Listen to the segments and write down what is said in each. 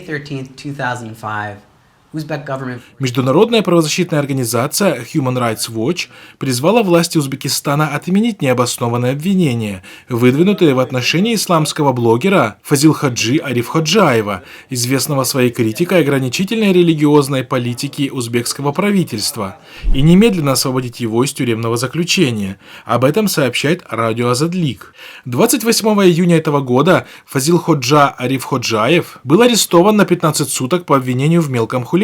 13, 2005, Uzbek government... Международная правозащитная организация Human Rights Watch призвала власти Узбекистана отменить необоснованные обвинения, выдвинутые в отношении исламского блогера Фазилхаджи Арифходжаева, известного своей критикой ограничительной религиозной политики узбекского правительства, и немедленно освободить его из тюремного заключения. Об этом сообщает радио Азадлик. 28 июня этого года Фазилходжа Арифходжаев был арестован на 15 суток по обвинению в мелком хулиганстве.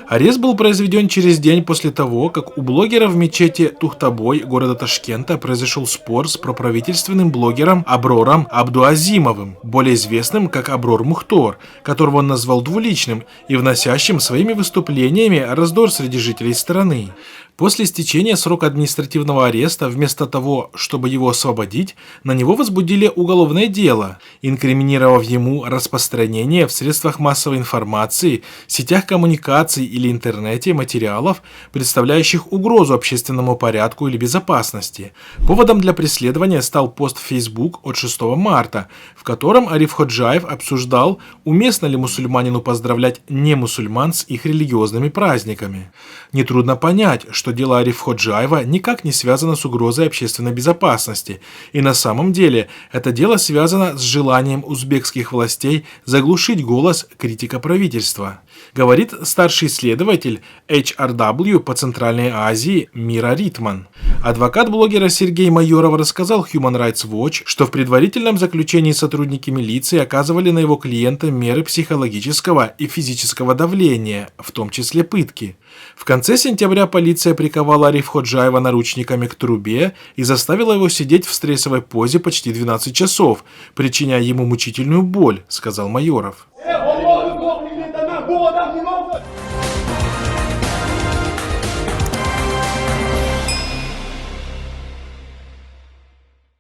Арест был произведен через день после того, как у блогера в мечети Тухтабой города Ташкента произошел спор с проправительственным блогером Аброром Абдуазимовым, более известным как Аброр Мухтор, которого он назвал двуличным и вносящим своими выступлениями раздор среди жителей страны. После истечения срока административного ареста, вместо того, чтобы его освободить, на него возбудили уголовное дело, инкриминировав ему распространение в средствах массовой информации, сетях коммуникаций или интернете материалов, представляющих угрозу общественному порядку или безопасности. Поводом для преследования стал пост в Facebook от 6 марта, в котором Арифходжаев обсуждал, уместно ли мусульманину поздравлять немусульман с их религиозными праздниками. Нетрудно понять, что дело Арифходжаева никак не связано с угрозой общественной безопасности, и на самом деле это дело связано с желанием узбекских властей заглушить голос критика правительства, говорит старший исследователь HRW по Центральной Азии Мира Ритман. Адвокат блогера Сергей Майоров рассказал Human Rights Watch, что в предварительном заключении сотрудники милиции оказывали на его клиента меры психологического и физического давления, в том числе пытки. В конце сентября полиция приковала Арифходжаева наручниками к трубе и заставила его сидеть в стрессовой позе почти 12 часов, причиняя ему мучительную боль, сказал Майоров.